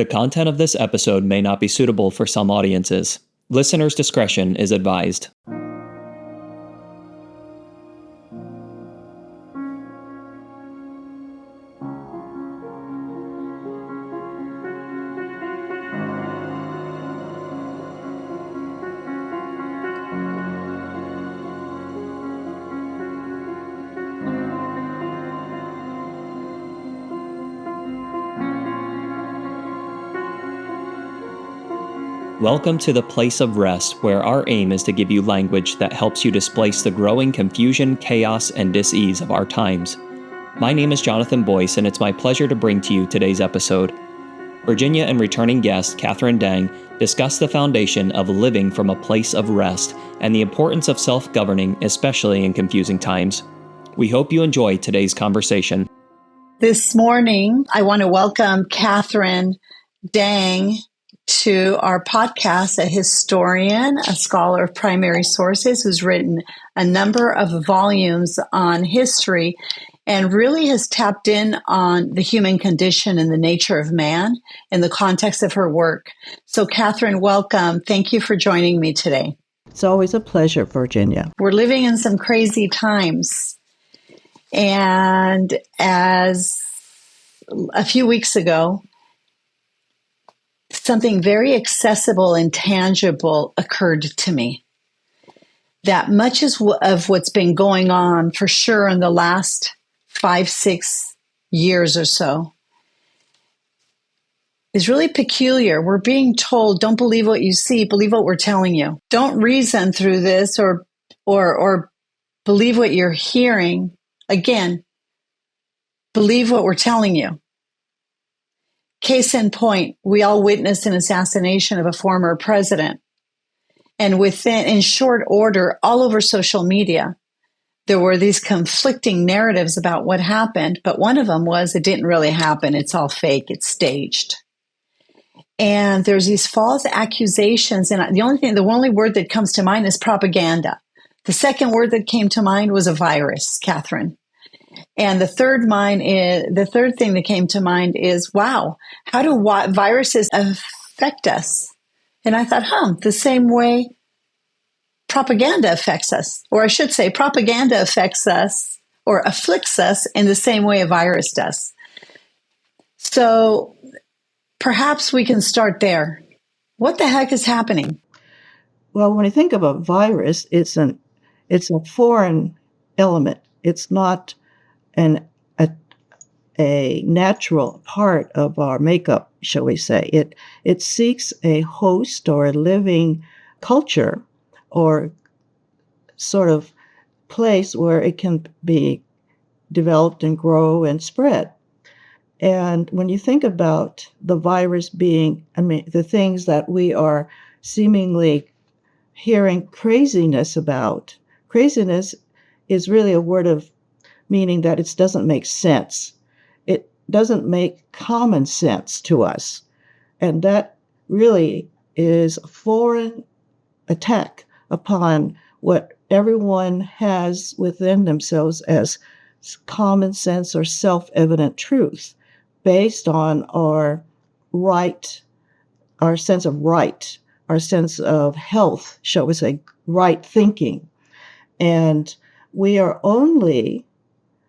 The content of this episode may not be suitable for some audiences. Listener's discretion is advised. Welcome to the place of rest, where our aim is to give you language that helps you displace the growing confusion, chaos, and dis-ease of our times. My name is Jonathan Boyce, and it's my pleasure to bring to you today's episode. Virginia and returning guest Katherine Dang discuss the foundation of living from a place of rest and the importance of self-governing, especially in confusing times. We hope you enjoy today's conversation. This morning, I want to welcome Katherine Dang to our podcast, a historian, a scholar of primary sources who's written a number of volumes on history and really has tapped in on the human condition and the nature of man in the context of her work. So, Katherine, welcome. Thank you for joining me today. It's always a pleasure, Virginia. We're living in some crazy times. And as a few weeks ago, something very accessible and tangible occurred to me. That much of what's been going on for sure in the last 5-6 years or so is really peculiar. We're being told, don't believe what you see, believe what we're telling you. Don't reason through this or believe what you're hearing. Again, believe what we're telling you. Case in point, we all witnessed an assassination of a former president. And in short order, all over social media, there were these conflicting narratives about what happened. But one of them was, it didn't really happen. It's all fake. It's staged. And there's these false accusations. And the only word that comes to mind is propaganda. The second word that came to mind was a virus, Katherine. And the third thing that came to mind is, wow, how do viruses affect us? And I thought, the same way propaganda affects us. Or I should say, propaganda affects us or afflicts us in the same way a virus does. So perhaps we can start there. What the heck is happening? Well, when you think of a virus, it's a foreign element. It's not a natural part of our makeup, shall we say. It seeks a host or a living culture or sort of place where it can be developed and grow and spread. And when you think about the virus being, the things that we are seemingly hearing craziness about, craziness is really a word of meaning that it doesn't make sense. It doesn't make common sense to us. And that really is a foreign attack upon what everyone has within themselves as common sense or self-evident truth based on our sense of right, our sense of health, shall we say, right thinking. And we are only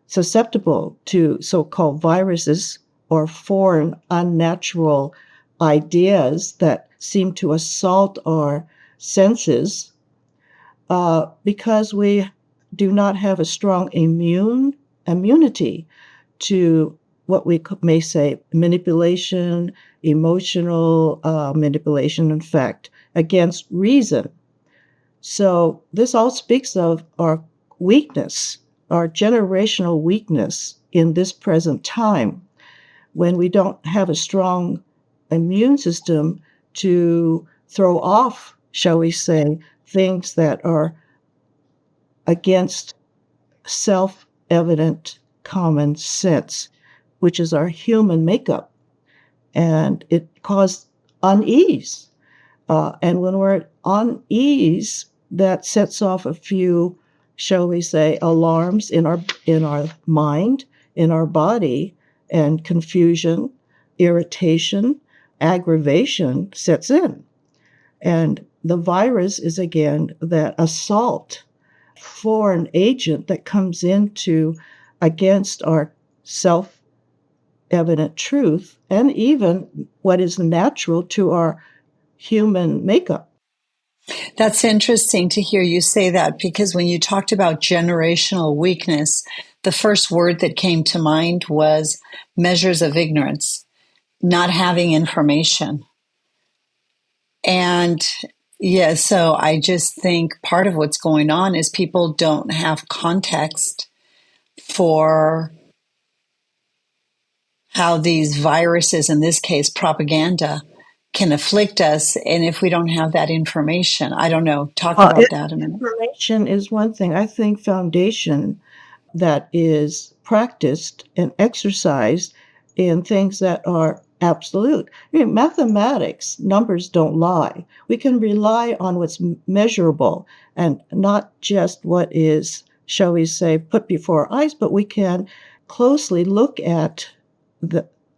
susceptible to so-called viruses or foreign, unnatural ideas that seem to assault our senses because we do not have a strong immunity to what we may say manipulation, emotional manipulation, in fact, against reason. So this all speaks of our weakness, our generational weakness in this present time, when we don't have a strong immune system to throw off, shall we say, things that are against self-evident common sense, which is our human makeup. And it caused unease. And when we're at unease, that sets off a few, shall we say, alarms in our mind, in our body, and confusion, irritation, aggravation sets in. And the virus is, again, that assault, foreign agent that comes into against our self-evident truth and even what is natural to our human makeup. That's interesting to hear you say that, because when you talked about generational weakness, the first word that came to mind was measures of ignorance, not having information. And yeah, so I just think part of what's going on is people don't have context for how these viruses, in this case, propaganda, can afflict us. And if we don't have that information, I don't know, talk about that a minute. Information is one thing. I think foundation that is practiced and exercised in things that are absolute. I mean, mathematics, numbers don't lie. We can rely on what's measurable and not just what is, shall we say, put before our eyes, but we can closely look at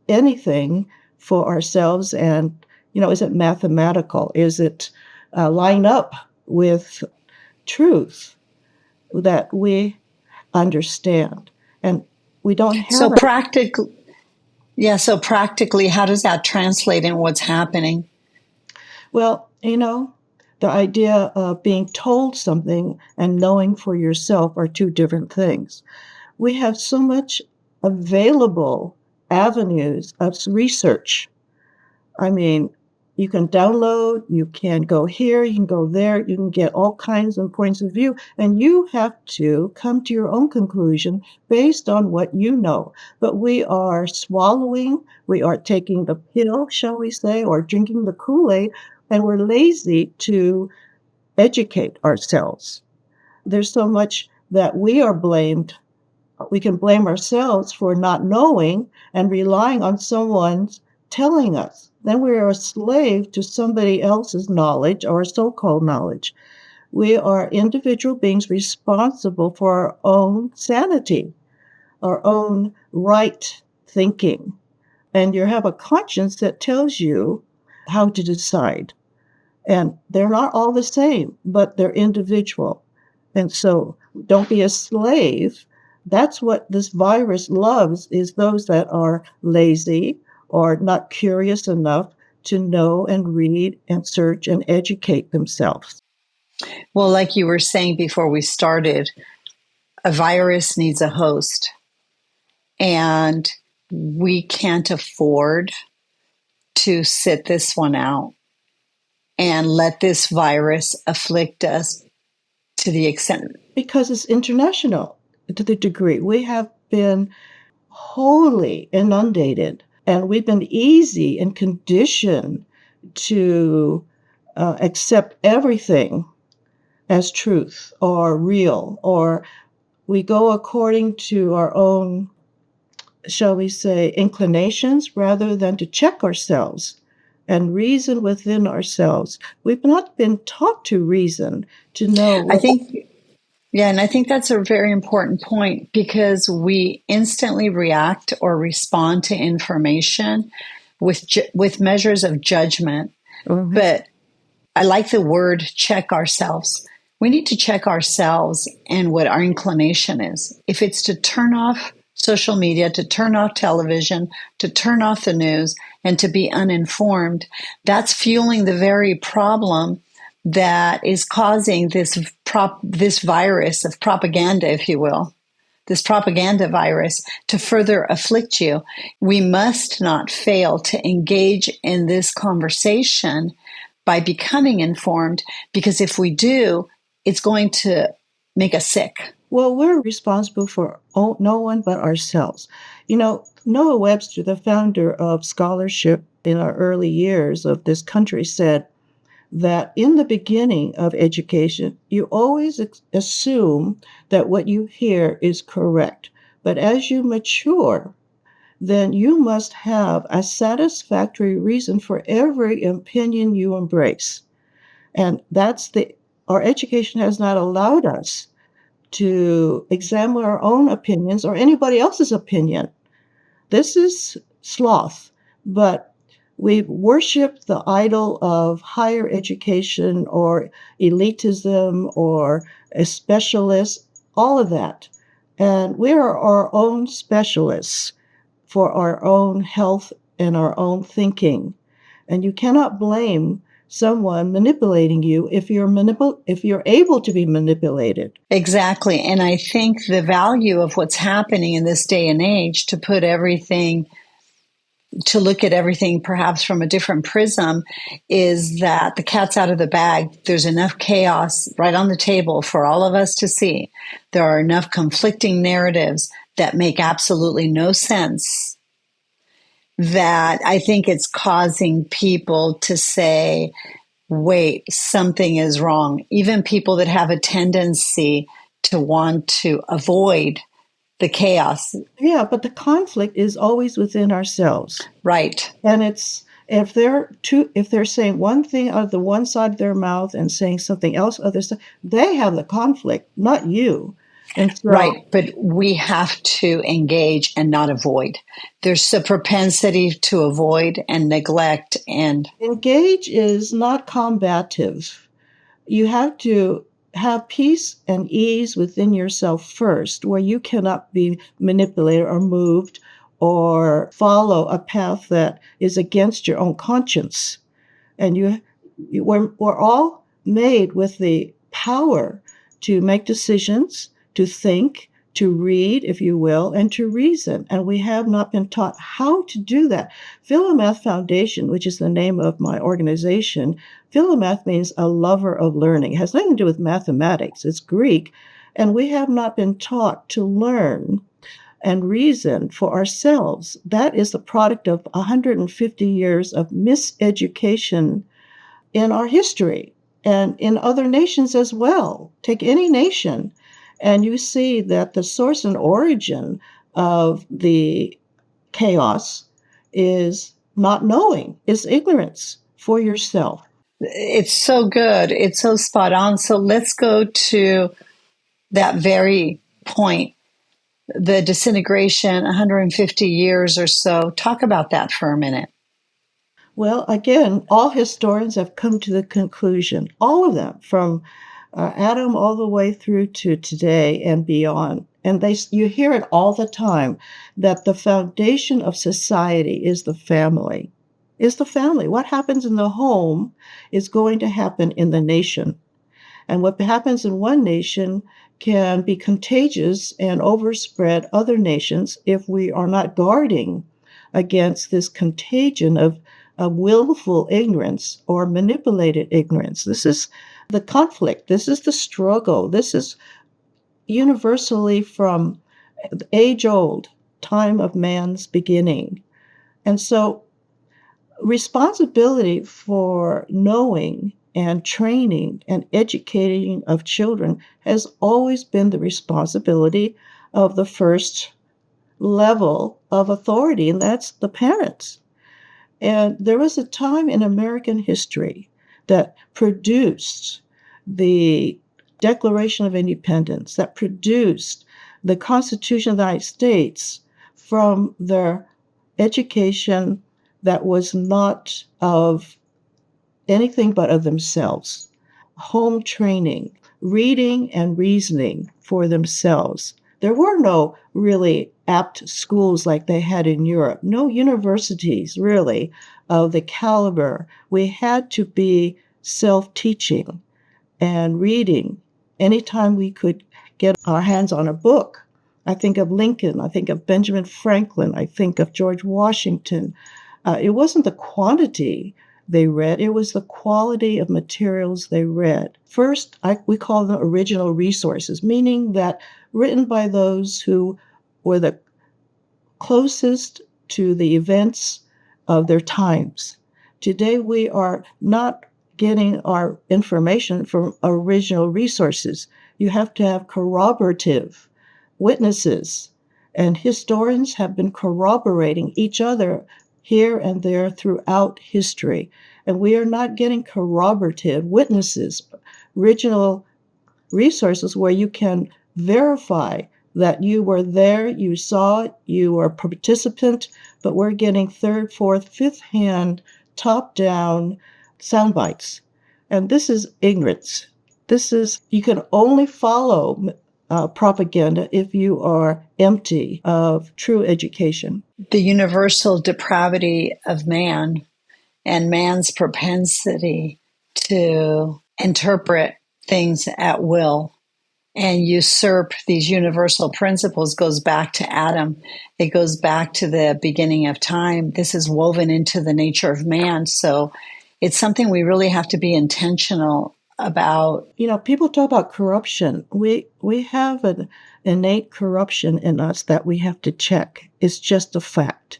anything for ourselves and, is it mathematical? Is it line up with truth that we understand? And we don't have So practically, how does that translate in what's happening? Well, the idea of being told something and knowing for yourself are two different things. We have so much available avenues of research. I mean, you can download, you can go here, you can go there, you can get all kinds of points of view, and you have to come to your own conclusion based on what you know. But we are swallowing, we are taking the pill, shall we say, or drinking the Kool-Aid, and we're lazy to educate ourselves. There's so much that we are blamed. We can blame ourselves for not knowing and relying on someone's telling us. Then we are a slave to somebody else's knowledge or so-called knowledge. We are individual beings responsible for our own sanity, our own right thinking. And you have a conscience that tells you how to decide. And they're not all the same, but they're individual. And so don't be a slave. That's what this virus loves, is those that are lazy or not curious enough to know and read and search and educate themselves. Well, like you were saying before we started, a virus needs a host. And we can't afford to sit this one out and let this virus afflict us to the extent. Because it's international to the degree. We have been wholly inundated, and we've been easy and conditioned to accept everything as truth or real, or we go according to our own, shall we say, inclinations rather than to check ourselves and reason within ourselves. We've not been taught to reason, to know. I think, yeah, and I think that's a very important point, because we instantly react or respond to information with measures of judgment. Mm-hmm. But I like the word check ourselves. We need to check ourselves and what our inclination is. If it's to turn off social media, to turn off television, to turn off the news, and to be uninformed, that's fueling the very problem that is causing this virus of propaganda, if you will, this propaganda virus, to further afflict you. We must not fail to engage in this conversation by becoming informed, because if we do, it's going to make us sick. Well, we're responsible for no one but ourselves. Noah Webster, the founder of scholarship in our early years of this country, said that in the beginning of education, you always assume that what you hear is correct. But as you mature, then you must have a satisfactory reason for every opinion you embrace. And our education has not allowed us to examine our own opinions or anybody else's opinion. This is sloth, but We worship the idol of higher education or elitism or a specialist, all of that. And we are our own specialists for our own health and our own thinking. And you cannot blame someone manipulating you if you're able to be manipulated. Exactly. And I think the value of what's happening in this day and age to look at everything perhaps from a different prism is that the cat's out of the bag. There's enough chaos right on the table for all of us to see. There are enough conflicting narratives that make absolutely no sense that I think it's causing people to say, wait, something is wrong. Even people that have a tendency to want to avoid the chaos. Yeah, but the conflict is always within ourselves. Right. And it's if they're saying one thing out of the one side of their mouth and saying something else other side, they have the conflict, not you. And so, right, but we have to engage and not avoid. There's a propensity to avoid and neglect, and engage is not combative. You have to have peace and ease within yourself first, where you cannot be manipulated or moved or follow a path that is against your own conscience. And we're all made with the power to make decisions, to think, to read, if you will, and to reason. And we have not been taught how to do that. Philomath Foundation, which is the name of my organization, Philomath means a lover of learning. It has nothing to do with mathematics. It's Greek. And we have not been taught to learn and reason for ourselves. That is the product of 150 years of miseducation in our history and in other nations as well. Take any nation, and you see that the source and origin of the chaos is not knowing, is ignorance for yourself. it's so good. It's so spot on. So let's go to that very point, the disintegration, 150 years or so. Talk about that for a minute. Well, again, all historians have come to the conclusion, all of them, from Adam all the way through to today and beyond. And you hear it all the time, that the foundation of society is the family. Is the family. What happens in the home is going to happen in the nation. And what happens in one nation can be contagious and overspread other nations if we are not guarding against this contagion of willful ignorance or manipulated ignorance. This is the conflict. This is the struggle. This is universally from age old, time of man's beginning. And so responsibility for knowing and training and educating of children has always been the responsibility of the first level of authority, and that's the parents. And there was a time in American history that produced the Declaration of Independence, that produced the Constitution of the United States from their education that was not of anything but of themselves. Home training, reading and reasoning for themselves. There were no really apt schools like they had in Europe, no universities really of the caliber. We had to be self-teaching and reading anytime we could get our hands on a book. I think of Lincoln, I think of Benjamin Franklin, I think of George Washington. It wasn't the quantity they read, it was the quality of materials they read. First, we call them original resources, meaning that written by those who were the closest to the events of their times. Today, we are not getting our information from original resources. You have to have corroborative witnesses, and historians have been corroborating each other here and there throughout history. And we are not getting corroborative witnesses, original resources where you can verify that you were there, you saw it, you were a participant, but we're getting third, fourth, fifth hand, top down sound bites. And this is ignorance. You can only follow propaganda if you are empty of true education. The universal depravity of man and man's propensity to interpret things at will and usurp these universal principles goes back to Adam. It goes back to the beginning of time. This is woven into the nature of man. So it's something we really have to be intentional about. People talk about corruption. We have an innate corruption in us that we have to check. It's just a fact.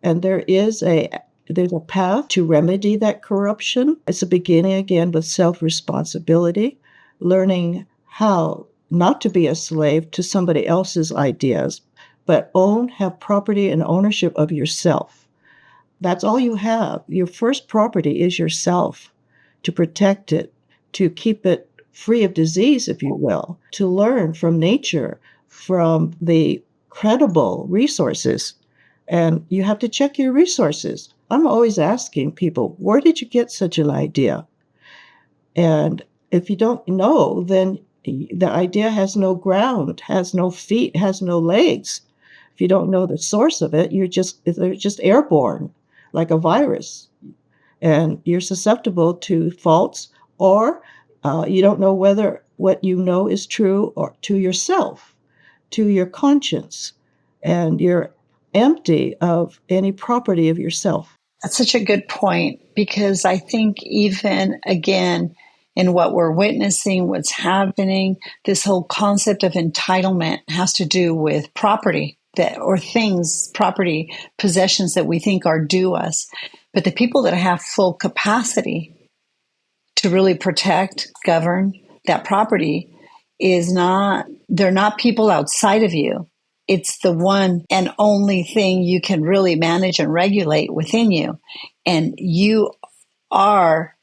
And there's a path to remedy that corruption. It's a beginning again with self-responsibility, learning how not to be a slave to somebody else's ideas, but have property and ownership of yourself. That's all you have. Your first property is yourself, to protect it, to keep it free of disease, if you will, to learn from nature, from the credible resources. And you have to check your resources. I'm always asking people, where did you get such an idea? And if you don't know, then the idea has no ground, has no feet, has no legs. If you don't know the source of it, they're just airborne, like a virus. And you're susceptible to faults, or you don't know whether what you know is true, or to yourself, to your conscience, and you're empty of any property of yourself. That's such a good point, because I think even again, in what we're witnessing, what's happening, this whole concept of entitlement has to do with property or things, property, possessions that we think are due us. But the people that have full capacity to really protect, govern that property they're not people outside of you. It's the one and only thing you can really manage and regulate within you. And you are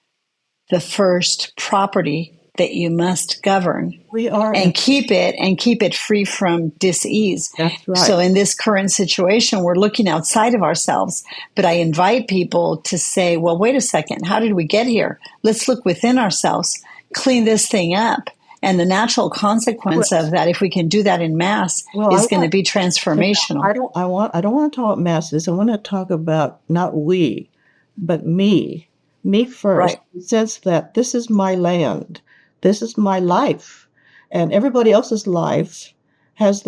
the first property that you must govern. We are. And keep it free from dis-ease. That's right. So in this current situation, we're looking outside of ourselves. But I invite people to say, well, wait a second, how did we get here? Let's look within ourselves, clean this thing up. And the natural consequence of that, if we can do that in mass, is going to be transformational. I don't want to talk about masses. I want to talk about not we, but me. Me first. Right. It says that this is my land. This is my life. And everybody else's life is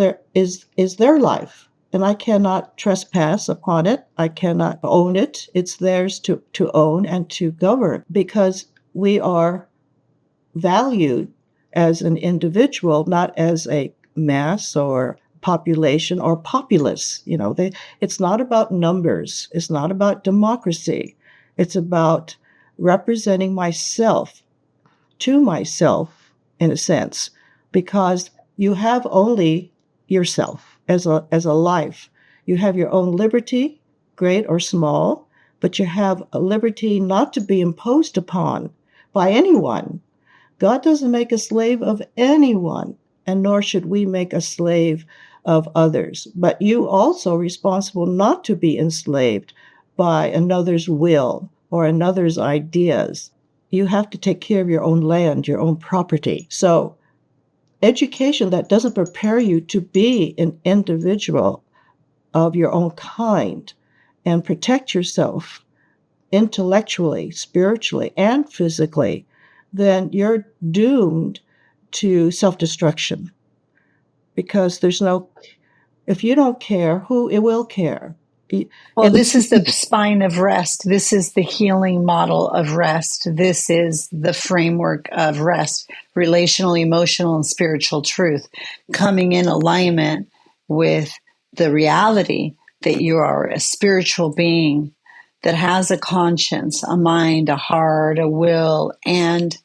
their life. And I cannot trespass upon it. I cannot own it. It's theirs to own and to govern, because we are valued as an individual, not as a mass or population or populace. It's not about numbers. It's not about democracy. It's about representing myself to myself, in a sense, because you have only yourself as a life. You have your own liberty, great or small, but you have a liberty not to be imposed upon by anyone. God doesn't make a slave of anyone, and nor should we make a slave of others. But you also are responsible not to be enslaved by another's will or another's ideas. You have to take care of your own land, your own property. So education that doesn't prepare you to be an individual of your own kind and protect yourself intellectually, spiritually, and physically, then you're doomed to self-destruction. Because if you don't care, who will care? Well, this is the spine of rest. This is the healing model of rest. This is the framework of rest, relational, emotional, and spiritual truth, coming in alignment with the reality that you are a spiritual being that has a conscience, a mind, a heart, a will, and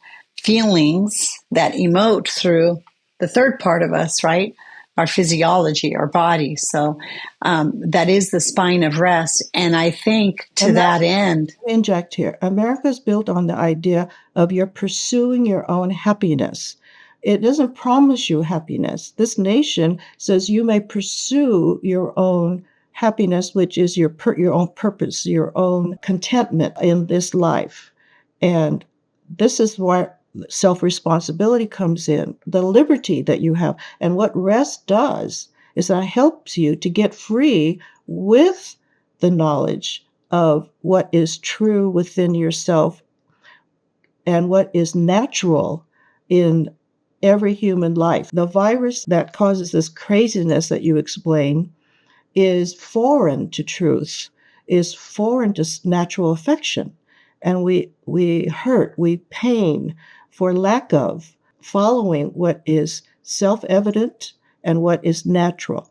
feelings that emote through the third part of us, right? Our physiology, our body. So that is the spine of rest. And I think to that end... Inject here. America is built on the idea of you're pursuing your own happiness. It doesn't promise you happiness. This nation says you may pursue your own happiness, which is your own purpose, your own contentment in this life. And this is where self-responsibility comes in, the liberty that you have. And what rest does is that it helps you to get free with the knowledge of what is true within yourself and what is natural in every human life. The virus that causes this craziness that you explain is foreign to truth, is foreign to natural affection. And we hurt, we pain for lack of following what is self-evident and what is natural.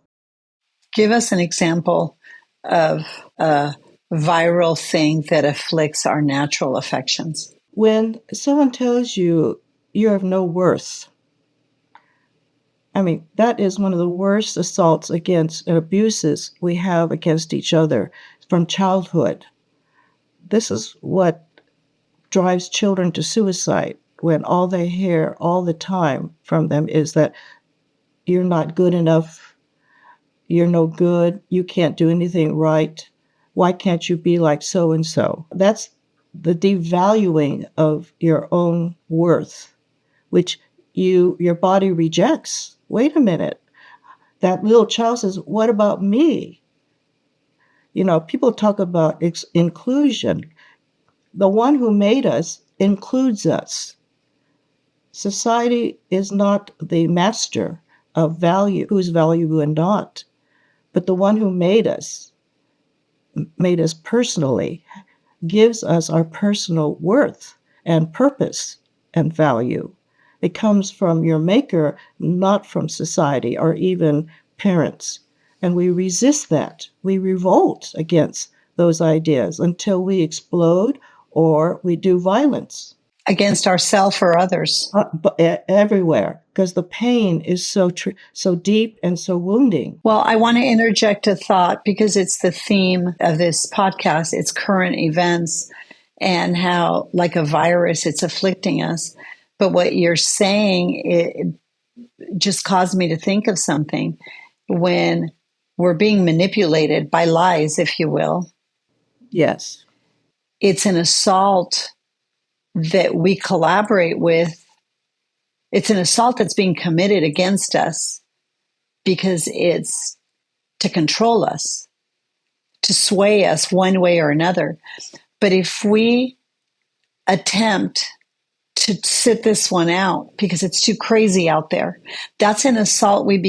Give us an example of a viral thing that afflicts our natural affections. When someone tells you you have no worth, I mean, that is one of the worst assaults against and abuses we have against each other from childhood. This is what drives children to suicide, when all they hear all the time from them is that you're not good enough, you're no good, you can't do anything right, why can't you be like so and so? That's the devaluing of your own worth, which your body rejects. Wait a minute. That little child says, what about me? You know, people talk about inclusion. The one who made us includes us. Society is not the master of value, who's valuable and not, but the one who made us personally, gives us our personal worth and purpose and value. It comes from your maker, not from society or even parents. And we resist that. We revolt against those ideas until we explode or we do violence. Against ourselves or others. Everywhere, because the pain is so deep and so wounding. Well, I want to interject a thought because it's the theme of this podcast. It's current events and how, like a virus, it's afflicting us. But what you're saying, it just caused me to think of something. When we're being manipulated by lies, if you will. Yes. It's an assault that we collaborate with. It's an assault that's being committed against us because it's to control us, to sway us one way or another. But if we attempt to sit this one out because it's too crazy out there, that's an assault we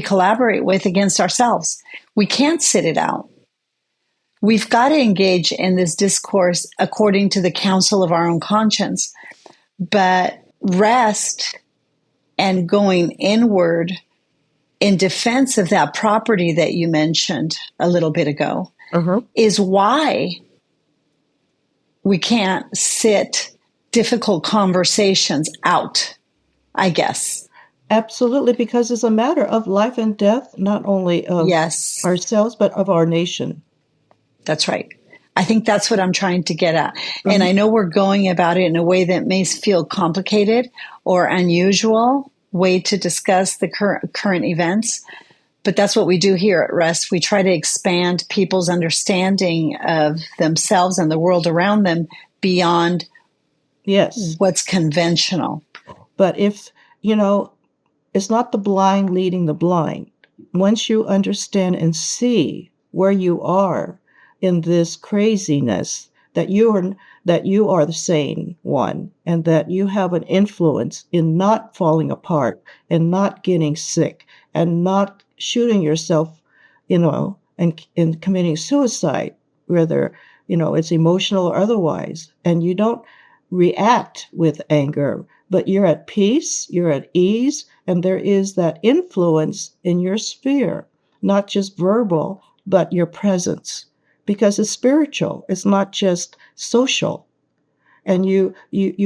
collaborate with against ourselves. We can't sit it out. We've got to engage in this discourse according to the counsel of our own conscience. But rest and going inward in defense of that property that you mentioned a little bit ago is why we can't sit difficult conversations out, I guess. Absolutely, because it's a matter of life and death, not only of ourselves, but of our nation. That's right. I think that's what I'm trying to get at. And I know we're going about it in a way that may feel complicated or unusual way to discuss the current events. But that's what we do here at R.E.S.T. We try to expand people's understanding of themselves and the world around them beyond what's conventional. But if, it's not the blind leading the blind. Once you understand and see where you are in this craziness, that you are the sane one, and that you have an influence in not falling apart and not getting sick and not shooting yourself, and committing suicide, whether, it's emotional or otherwise, and you don't react with anger, but you're at peace, you're at ease, and there is that influence in your sphere, not just verbal, but your presence. Because it's spiritual. It's not just social. And you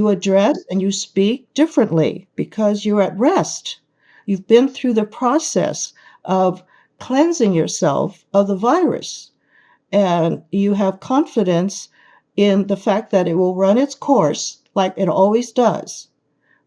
address and you speak differently because you're at rest. You've been through the process of cleansing yourself of the virus. And you have confidence in the fact that it will run its course like it always does.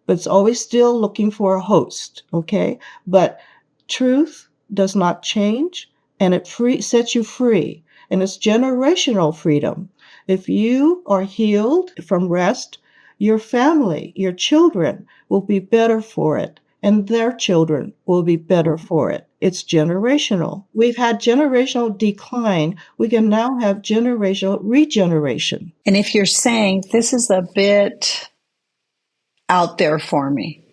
but it's always still looking for a host, okay? But truth does not change, and it sets you free, and it's generational freedom. If you are healed from rest, your family, your children will be better for it, and their children will be better for it. It's generational. We've had generational decline. We can now have generational regeneration. And if you're saying, this is a bit out there for me,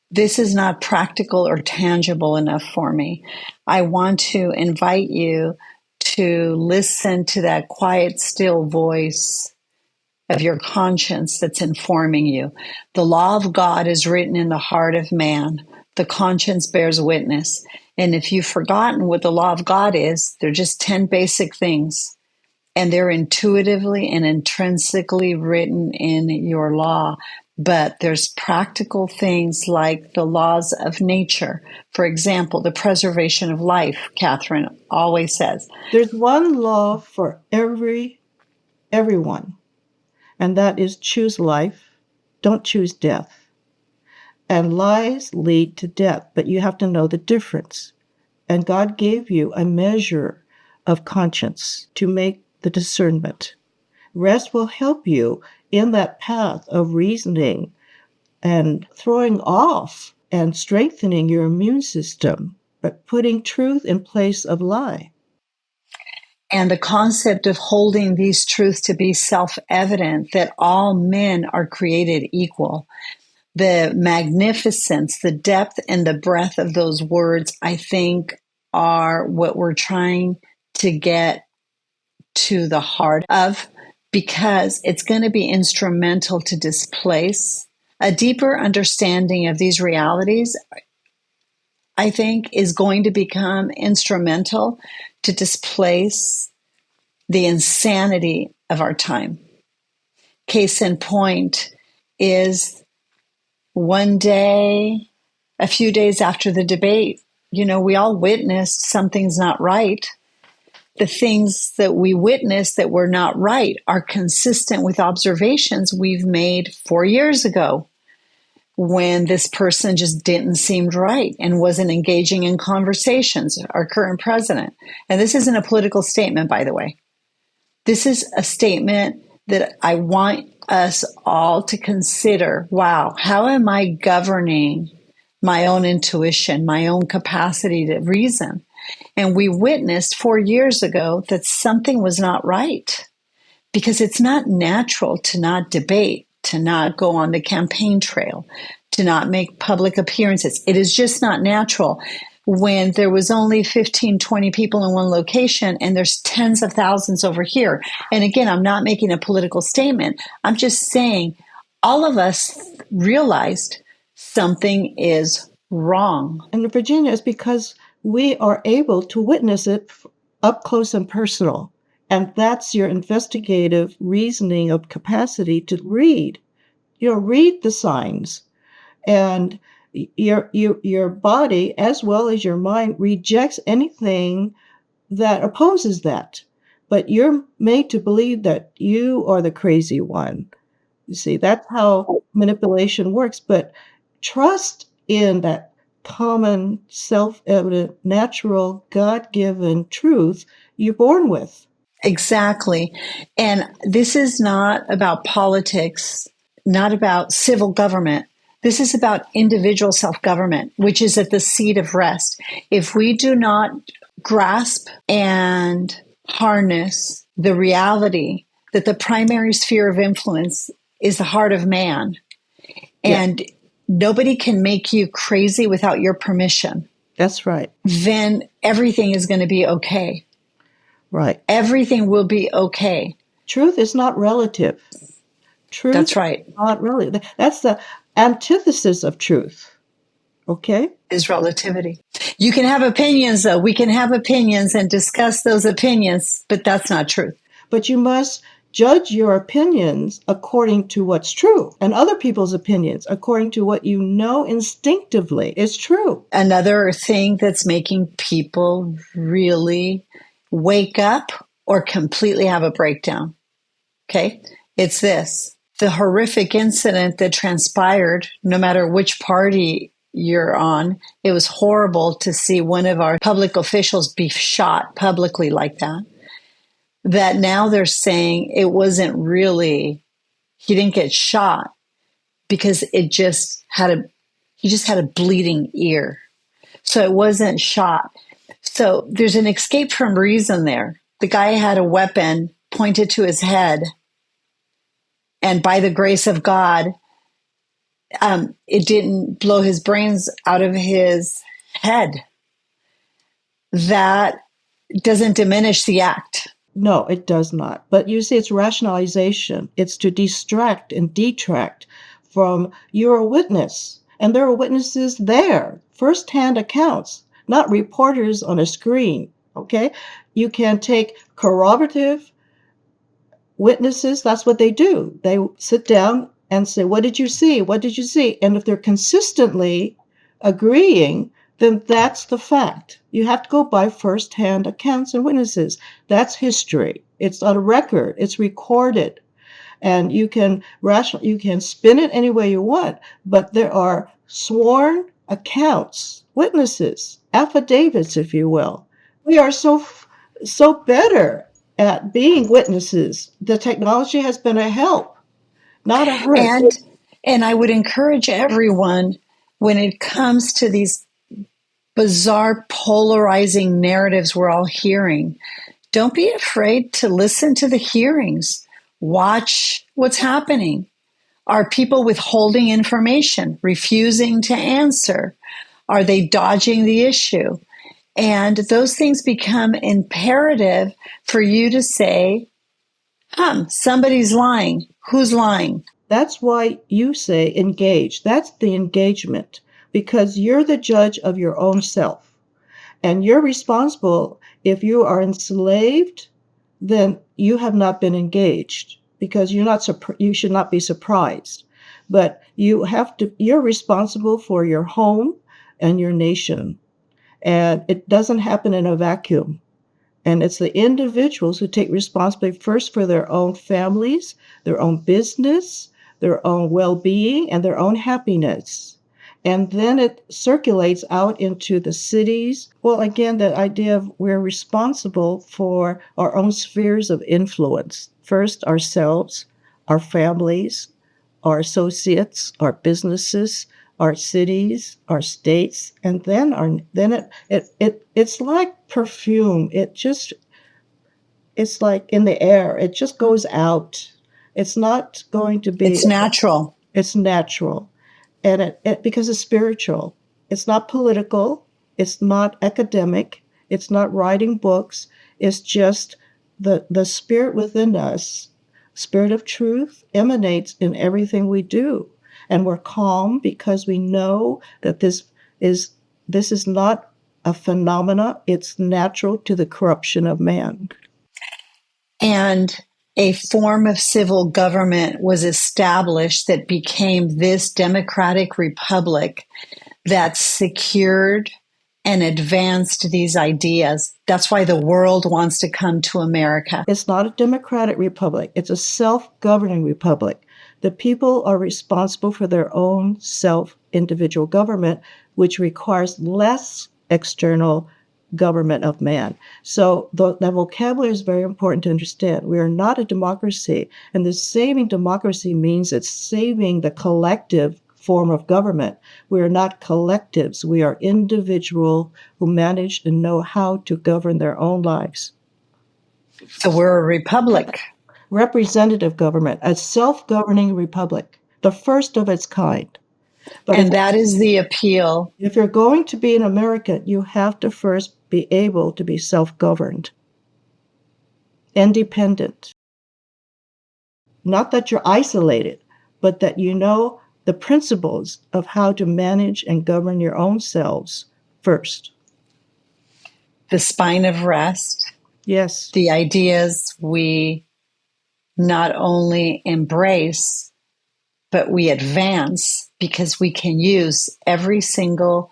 this is not practical or tangible enough for me, I want to invite you to listen to that quiet, still voice of your conscience that's informing you. The law of God is written in the heart of man. The conscience bears witness. And if you've forgotten what the law of God is, they're just 10 basic things. And they're intuitively and intrinsically written in your law. But there's practical things like the laws of nature. For example, the preservation of life, Katherine always says. There's one law for everyone, and that is choose life, don't choose death. And lies lead to death, but you have to know the difference. And God gave you a measure of conscience to make the discernment. Rest will help you in that path of reasoning and throwing off and strengthening your immune system, but putting truth in place of lie. And the concept of holding these truths to be self-evident, that all men are created equal. The magnificence, the depth, and the breadth of those words, I think, are what we're trying to get to the heart of, because it's going to be instrumental to displace a deeper understanding of these realities. I think is going to become instrumental to displace the insanity of our time. Case in point is one day, a few days after the debate, we all witnessed something's not right. The things that we witnessed that were not right are consistent with observations we've made 4 years ago, when this person just didn't seem right and wasn't engaging in conversations, our current president. And this isn't a political statement, by the way. This is a statement that I want us all to consider. Wow, how am I governing my own intuition, my own capacity to reason? And we witnessed 4 years ago that something was not right, because it's not natural to not debate, to not go on the campaign trail, to not make public appearances. It is just not natural when there was only 15, 20 people in one location and there's tens of thousands over here. And again, I'm not making a political statement. I'm just saying all of us realized something is wrong. And Virginia, is because we are able to witness it up close and personal. And that's your investigative reasoning of capacity to read. Read the signs. And your body, as well as your mind, rejects anything that opposes that. But you're made to believe that you are the crazy one. You see, that's how manipulation works. But trust in that common, self-evident, natural, God-given truth you're born with. Exactly. And this is not about politics, not about civil government. This is about individual self-government, which is at the seat of rest. If we do not grasp and harness the reality that the primary sphere of influence is the heart of man, and nobody can make you crazy without your permission. That's right. Then everything is going to be okay. Right. Everything will be okay. Truth is not relative. Truth That's right. is not relative. That's the antithesis of truth. Okay? Is relativity. You can have opinions, though. We can have opinions and discuss those opinions, but that's not truth. But you must judge your opinions according to what's true, and other people's opinions according to what you know instinctively is true. Another thing that's making people really wake up or completely have a breakdown, okay, it's this. the horrific incident that transpired, no matter which party you're on, it was horrible to see one of our public officials be shot publicly like that. That now they're saying it wasn't really, he didn't get shot because he just had a bleeding ear. So it wasn't shot. So there's an escape from reason there. The guy had a weapon pointed to his head, and by the grace of God, it didn't blow his brains out of his head. That doesn't diminish the act. No, it does not. But you see, it's rationalization. It's to distract and detract from you're a witness. And there are witnesses there, firsthand accounts, not reporters on a screen. Okay? You can take corroborative witnesses. That's what they do. They sit down and say, what did you see? What did you see? And if they're consistently agreeing, then that's the fact. You have to go by firsthand accounts and witnesses. That's history. It's on record. It's recorded. And you can spin it any way you want, but there are sworn accounts, witnesses, affidavits, if you will. We are so better at being witnesses. The technology has been a help, not a hurt. And I would encourage everyone, when it comes to these bizarre, polarizing narratives we're all hearing, don't be afraid to listen to the hearings. Watch what's happening. Are people withholding information, refusing to answer? Are they dodging the issue? And those things become imperative for you to say, somebody's lying. Who's lying? That's why you say engage. That's the engagement, because you're the judge of your own self. And you're responsible. If you are enslaved, then you have not been engaged, because you should not be surprised. But you're responsible for your home and your nation. And it doesn't happen in a vacuum. And it's the individuals who take responsibility first for their own families, their own business, their own well-being, and their own happiness. And then it circulates out into the cities. Well, again, the idea of we're responsible for our own spheres of influence. First, ourselves, our families, our associates, our businesses, our cities, our states, and then it's like perfume. It's like in the air. It just goes out. It's not going to be. It's natural. It's natural. And it because it's spiritual. It's not political. It's not academic. It's not writing books. It's just the spirit within us, spirit of truth, emanates in everything we do. And we're calm because we know that this is not a phenomena. It's natural to the corruption of man. And a form of civil government was established that became this democratic republic that secured and advanced these ideas. That's why the world wants to come to America. It's not a democratic republic. It's a self-governing republic. The people are responsible for their own self-individual government, which requires less external government of man. So the vocabulary is very important to understand. We are not a democracy, and the saving democracy means it's saving the collective form of government. We are not collectives. We are individual who manage and know how to govern their own lives. So we're a republic. Representative government, a self-governing republic, the first of its kind. And that is the appeal. If you're going to be an American, you have to first be able to be self-governed, independent. Not that you're isolated, but that you know the principles of how to manage and govern your own selves first. The spine of rest. Yes. The ideas we not only embrace, but we advance, because we can use every single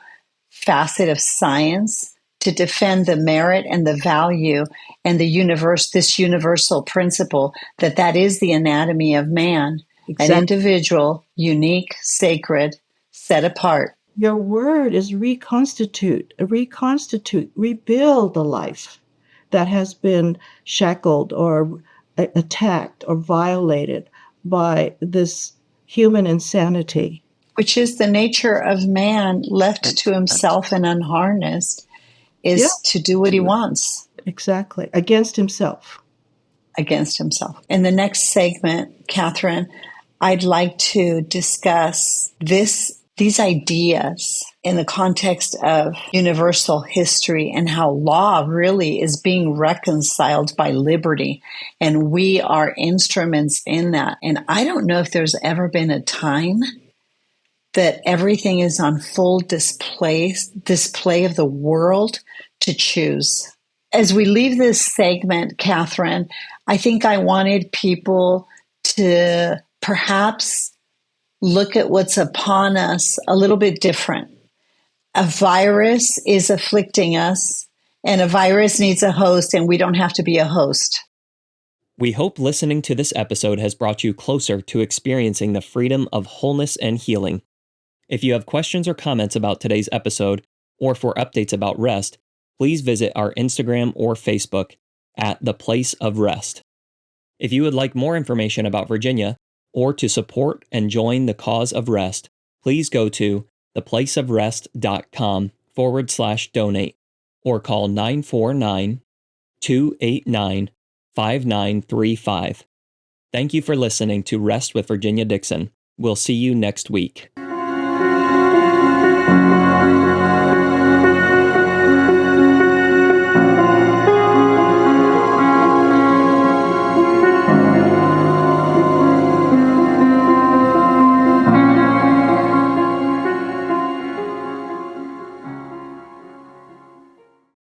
facet of science to defend the merit and the value and this universal principle that is the anatomy of man. an individual, unique, sacred, set apart. Your word is reconstitute, rebuild the life that has been shackled or attacked or violated by this human insanity. Which is the nature of man left to himself and unharnessed, is to do what he wants. Exactly. Against himself. Against himself. In the next segment, Katherine, I'd like to discuss these ideas in the context of universal history and how law really is being reconciled by liberty. And we are instruments in that. And I don't know if there's ever been a time that everything is on full display of the world to choose. As we leave this segment, Katherine, I think I wanted people to perhaps look at what's upon us a little bit different. A virus is afflicting us, and a virus needs a host, and we don't have to be a host. We hope listening to this episode has brought you closer to experiencing the freedom of wholeness and healing. If you have questions or comments about today's episode, or for updates about R.E.S.T, please visit our Instagram or Facebook at The Place of R.E.S.T. If you would like more information about Virginia, or to support and join the cause of R.E.S.T, please go to theplaceofrest.com/donate or call 949-289-5935. Thank you for listening to R.E.S.T with Virginia Dixon. We'll see you next week.